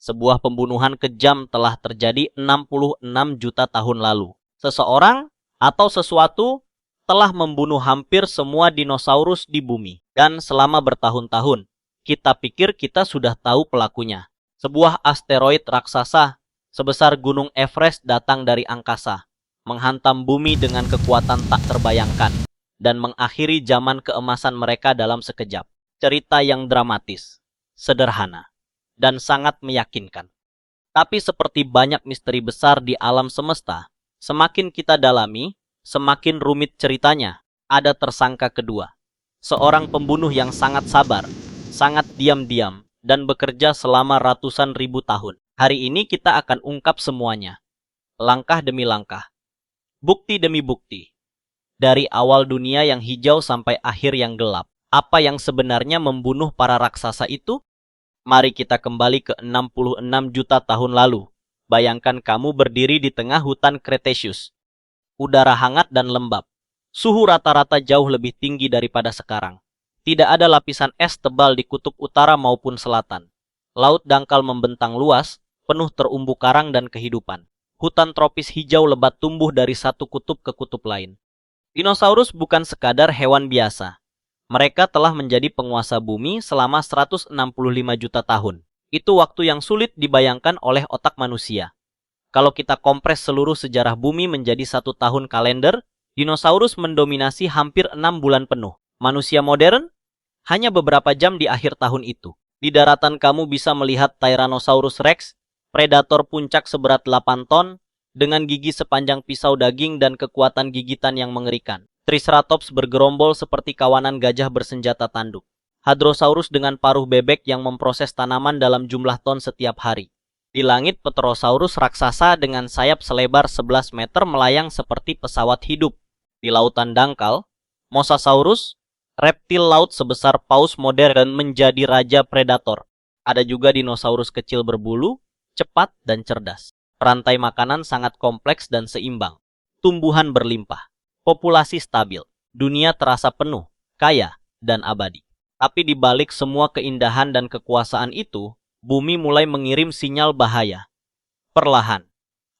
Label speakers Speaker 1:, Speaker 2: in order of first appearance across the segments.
Speaker 1: Sebuah pembunuhan kejam telah terjadi 66 juta tahun lalu. Seseorang atau sesuatu telah membunuh hampir semua dinosaurus di bumi. Dan selama bertahun-tahun, kita pikir kita sudah tahu pelakunya. Sebuah asteroid raksasa sebesar Gunung Everest datang dari angkasa, menghantam bumi dengan kekuatan tak terbayangkan, dan mengakhiri zaman keemasan mereka dalam sekejap. Cerita yang dramatis, sederhana, dan sangat meyakinkan. Tapi seperti banyak misteri besar di alam semesta, semakin kita dalami, semakin rumit ceritanya. Ada tersangka kedua, seorang pembunuh yang sangat sabar, sangat diam-diam, dan bekerja selama ratusan ribu tahun. Hari ini kita akan ungkap semuanya, langkah demi langkah, bukti demi bukti. Dari awal dunia yang hijau sampai akhir yang gelap, apa yang sebenarnya membunuh para raksasa itu? Mari kita kembali ke 66 juta tahun lalu. Bayangkan kamu berdiri di tengah hutan Cretaceous. Udara hangat dan lembab. Suhu rata-rata jauh lebih tinggi daripada sekarang. Tidak ada lapisan es tebal di kutub utara maupun selatan. Laut dangkal membentang luas, penuh terumbu karang dan kehidupan. Hutan tropis hijau lebat tumbuh dari satu kutub ke kutub lain. Dinosaurus bukan sekadar hewan biasa. Mereka telah menjadi penguasa bumi selama 165 juta tahun. Itu waktu yang sulit dibayangkan oleh otak manusia. Kalau kita kompres seluruh sejarah bumi menjadi 1 tahun kalender, dinosaurus mendominasi hampir 6 bulan penuh. Manusia modern hanya beberapa jam di akhir tahun itu. Di daratan kamu bisa melihat Tyrannosaurus Rex, predator puncak seberat 8 ton, dengan gigi sepanjang pisau daging dan kekuatan gigitan yang mengerikan. Triceratops bergerombol seperti kawanan gajah bersenjata tanduk. Hadrosaurus dengan paruh bebek yang memproses tanaman dalam jumlah ton setiap hari. Di langit, Pterosaurus raksasa dengan sayap selebar 11 meter melayang seperti pesawat hidup. Di lautan dangkal, Mosasaurus, reptil laut sebesar paus modern menjadi raja predator. Ada juga dinosaurus kecil berbulu, cepat dan cerdas. Rantai makanan sangat kompleks dan seimbang. Tumbuhan berlimpah. Populasi stabil, dunia terasa penuh, kaya, dan abadi. Tapi di balik semua keindahan dan kekuasaan itu, bumi mulai mengirim sinyal bahaya. Perlahan,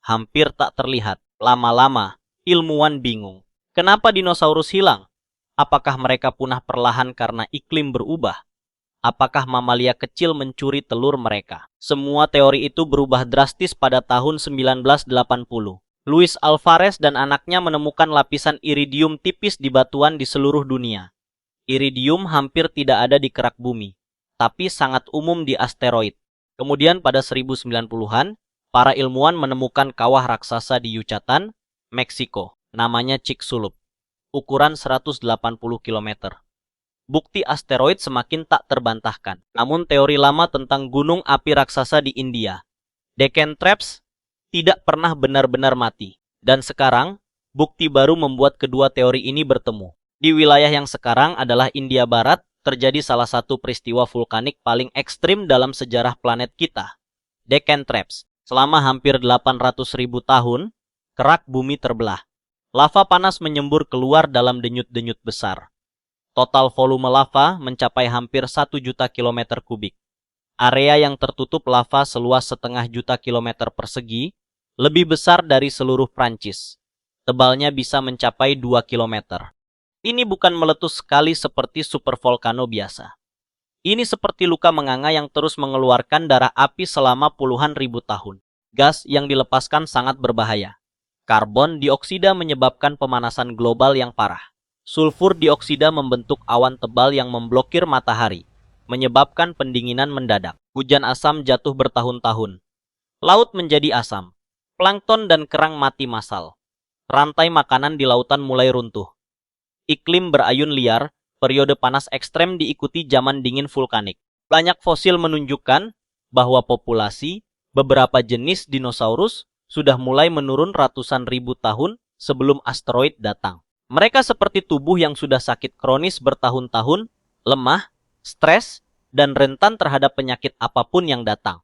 Speaker 1: hampir tak terlihat, lama-lama, ilmuwan bingung. Kenapa dinosaurus hilang? Apakah mereka punah perlahan karena iklim berubah? Apakah mamalia kecil mencuri telur mereka? Semua teori itu berubah drastis pada tahun 1980. Luis Alvarez dan anaknya menemukan lapisan iridium tipis di batuan di seluruh dunia. Iridium hampir tidak ada di kerak bumi, tapi sangat umum di asteroid. Kemudian pada 1090-an, para ilmuwan menemukan kawah raksasa di Yucatan, Meksiko, namanya Chicxulub, ukuran 180 km. Bukti asteroid semakin tak terbantahkan. Namun teori lama tentang gunung api raksasa di India, Deccan Traps, tidak pernah benar-benar mati. Dan sekarang, bukti baru membuat kedua teori ini bertemu. Di wilayah yang sekarang adalah India Barat, terjadi salah satu peristiwa vulkanik paling ekstrim dalam sejarah planet kita, Deccan Traps. Selama hampir 800.000 tahun, kerak bumi terbelah. Lava panas menyembur keluar dalam denyut-denyut besar. Total volume lava mencapai hampir 1 juta kilometer kubik. Area yang tertutup lava seluas 0,5 juta kilometer persegi, lebih besar dari seluruh Prancis. Tebalnya bisa mencapai 2 kilometer. Ini bukan meletus sekali seperti supervolcano biasa. Ini seperti luka menganga yang terus mengeluarkan darah api selama puluhan ribu tahun. Gas yang dilepaskan sangat berbahaya. Karbon dioksida menyebabkan pemanasan global yang parah. Sulfur dioksida membentuk awan tebal yang memblokir matahari, menyebabkan pendinginan mendadak. Hujan asam jatuh bertahun-tahun. Laut menjadi asam. Plankton dan kerang mati massal. Rantai makanan di lautan mulai runtuh. Iklim berayun liar, periode panas ekstrem diikuti zaman dingin vulkanik. Banyak fosil menunjukkan bahwa populasi beberapa jenis dinosaurus sudah mulai menurun ratusan ribu tahun sebelum asteroid datang. Mereka seperti tubuh yang sudah sakit kronis bertahun-tahun, lemah, stres, dan rentan terhadap penyakit apapun yang datang.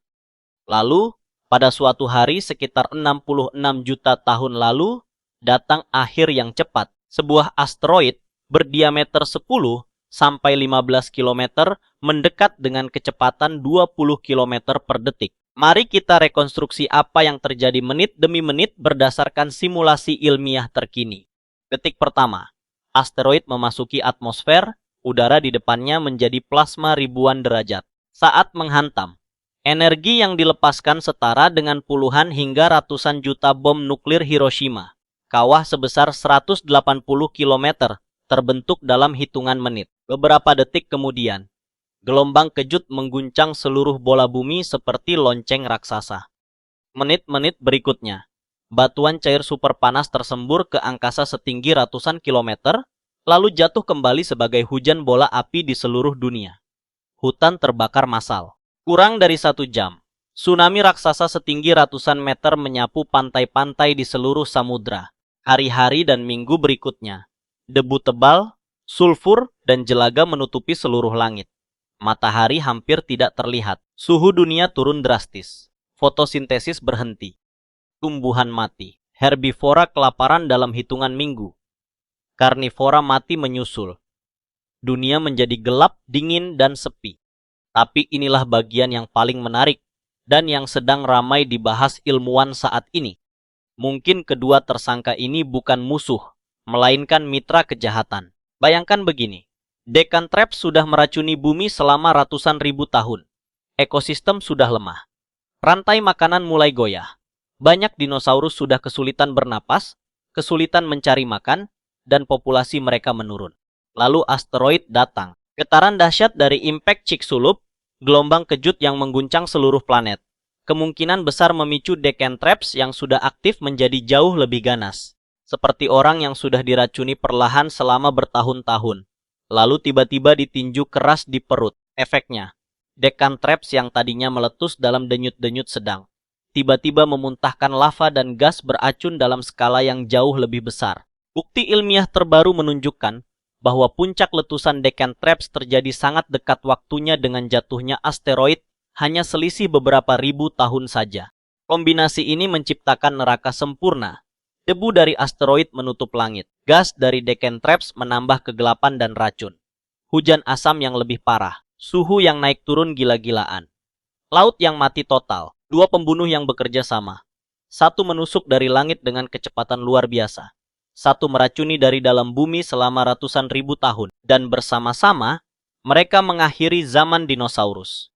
Speaker 1: Lalu, pada suatu hari sekitar 66 juta tahun lalu, datang akhir yang cepat. Sebuah asteroid berdiameter 10 sampai 15 km mendekat dengan kecepatan 20 km per detik. Mari kita rekonstruksi apa yang terjadi menit demi menit berdasarkan simulasi ilmiah terkini. Detik pertama, asteroid memasuki atmosfer, udara di depannya menjadi plasma ribuan derajat. Saat menghantam, energi yang dilepaskan setara dengan puluhan hingga ratusan juta bom nuklir Hiroshima. Kawah sebesar 180 km terbentuk dalam hitungan menit. Beberapa detik kemudian, gelombang kejut mengguncang seluruh bola bumi seperti lonceng raksasa. Menit-menit berikutnya, batuan cair super panas tersembur ke angkasa setinggi ratusan kilometer, lalu jatuh kembali sebagai hujan bola api di seluruh dunia. Hutan terbakar massal. Kurang dari 1 jam, tsunami raksasa setinggi ratusan meter menyapu pantai-pantai di seluruh samudra. Hari-hari dan minggu berikutnya, debu tebal, sulfur, dan jelaga menutupi seluruh langit. Matahari hampir tidak terlihat. Suhu dunia turun drastis. Fotosintesis berhenti. Tumbuhan mati. Herbivora kelaparan dalam hitungan minggu. Karnivora mati menyusul. Dunia menjadi gelap, dingin, dan sepi. Tapi inilah bagian yang paling menarik dan yang sedang ramai dibahas ilmuwan saat ini. Mungkin kedua tersangka ini bukan musuh, melainkan mitra kejahatan. Bayangkan begini. Deccan-Traps sudah meracuni bumi selama ratusan ribu tahun. Ekosistem sudah lemah. Rantai makanan mulai goyah. Banyak dinosaurus sudah kesulitan bernapas, kesulitan mencari makan, dan populasi mereka menurun. Lalu asteroid datang. Getaran dahsyat dari impact Chicxulub, gelombang kejut yang mengguncang seluruh planet. Kemungkinan besar memicu Deccan-Traps yang sudah aktif menjadi jauh lebih ganas. Seperti orang yang sudah diracuni perlahan selama bertahun-tahun. Lalu tiba-tiba ditinju keras di perut. Efeknya, Deccan-Traps yang tadinya meletus dalam denyut-denyut sedang, tiba-tiba memuntahkan lava dan gas beracun dalam skala yang jauh lebih besar. Bukti ilmiah terbaru menunjukkan bahwa puncak letusan Deccan-Traps terjadi sangat dekat waktunya dengan jatuhnya asteroid, hanya selisih beberapa ribu tahun saja. Kombinasi ini menciptakan neraka sempurna. Debu dari asteroid menutup langit. Gas dari Deccan-Traps menambah kegelapan dan racun. Hujan asam yang lebih parah. Suhu yang naik turun gila-gilaan. Laut yang mati total. Dua pembunuh yang bekerja sama. Satu menusuk dari langit dengan kecepatan luar biasa. Satu meracuni dari dalam bumi selama ratusan ribu tahun. Dan bersama-sama, mereka mengakhiri zaman dinosaurus.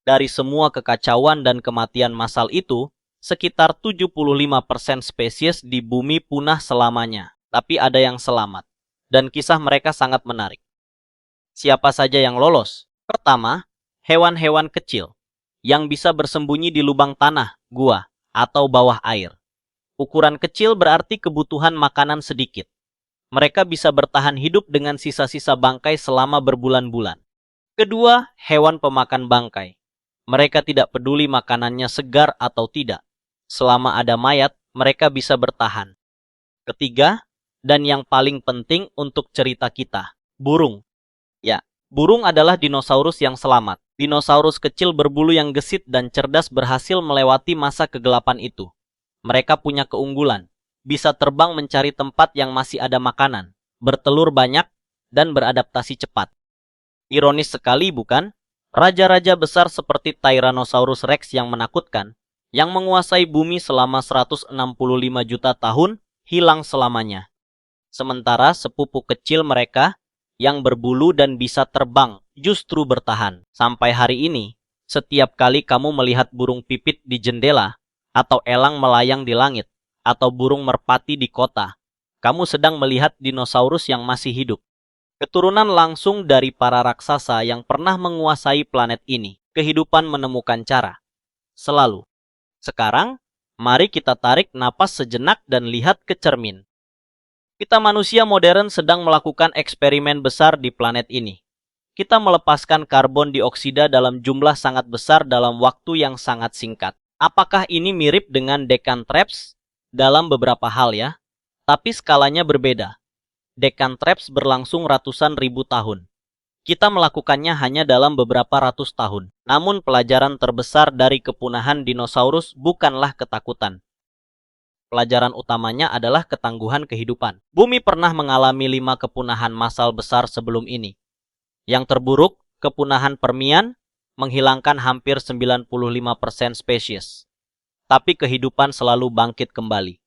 Speaker 1: Dari semua kekacauan dan kematian massal itu, sekitar 75% spesies di bumi punah selamanya. Tapi ada yang selamat. Dan kisah mereka sangat menarik. Siapa saja yang lolos? Pertama, hewan-hewan kecil yang bisa bersembunyi di lubang tanah, gua, atau bawah air. Ukuran kecil berarti kebutuhan makanan sedikit. Mereka bisa bertahan hidup dengan sisa-sisa bangkai selama berbulan-bulan. Kedua, hewan pemakan bangkai. Mereka tidak peduli makanannya segar atau tidak. Selama ada mayat, mereka bisa bertahan. Ketiga, dan yang paling penting untuk cerita kita, burung. Ya, burung adalah dinosaurus yang selamat. Dinosaurus kecil berbulu yang gesit dan cerdas berhasil melewati masa kegelapan itu. Mereka punya keunggulan, bisa terbang mencari tempat yang masih ada makanan, bertelur banyak, dan beradaptasi cepat. Ironis sekali bukan? Raja-raja besar seperti Tyrannosaurus Rex yang menakutkan, yang menguasai bumi selama 165 juta tahun, hilang selamanya. Sementara sepupu kecil mereka, yang berbulu dan bisa terbang, justru bertahan. Sampai hari ini, setiap kali kamu melihat burung pipit di jendela, atau elang melayang di langit, atau burung merpati di kota, kamu sedang melihat dinosaurus yang masih hidup. Keturunan langsung dari para raksasa yang pernah menguasai planet ini. Kehidupan menemukan cara. Selalu. Sekarang, mari kita tarik napas sejenak dan lihat ke cermin. Kita manusia modern sedang melakukan eksperimen besar di planet ini. Kita melepaskan karbon dioksida dalam jumlah sangat besar dalam waktu yang sangat singkat. Apakah ini mirip dengan Deccan-Traps? Dalam beberapa hal ya, tapi skalanya berbeda. Deccan-Traps berlangsung ratusan ribu tahun. Kita melakukannya hanya dalam beberapa ratus tahun. Namun pelajaran terbesar dari kepunahan dinosaurus bukanlah ketakutan. Pelajaran utamanya adalah ketangguhan kehidupan. Bumi pernah mengalami 5 kepunahan massal besar sebelum ini. Yang terburuk, kepunahan Permian, menghilangkan hampir 95% spesies. Tapi kehidupan selalu bangkit kembali.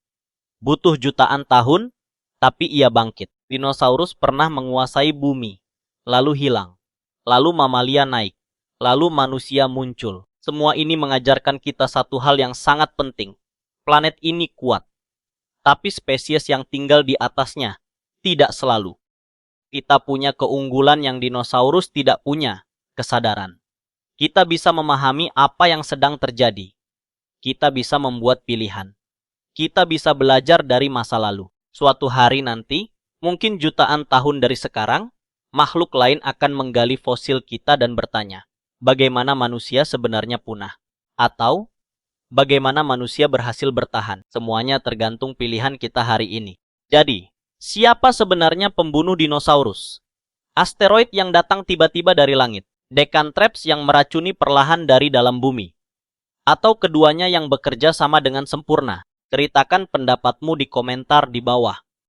Speaker 1: Butuh jutaan tahun, tapi ia bangkit. Dinosaurus pernah menguasai bumi, lalu hilang. Lalu mamalia naik, lalu manusia muncul. Semua ini mengajarkan kita satu hal yang sangat penting. Planet ini kuat, tapi spesies yang tinggal di atasnya tidak selalu. Kita punya keunggulan yang dinosaurus tidak punya, kesadaran. Kita bisa memahami apa yang sedang terjadi. Kita bisa membuat pilihan. Kita bisa belajar dari masa lalu. Suatu hari nanti, mungkin jutaan tahun dari sekarang, makhluk lain akan menggali fosil kita dan bertanya, bagaimana manusia sebenarnya punah? Atau, bagaimana manusia berhasil bertahan? Semuanya tergantung pilihan kita hari ini. Jadi, siapa sebenarnya pembunuh dinosaurus? Asteroid yang datang tiba-tiba dari langit, Decanthraps yang meracuni perlahan dari dalam bumi, atau keduanya yang bekerja sama dengan sempurna? Ceritakan pendapatmu di komentar di bawah.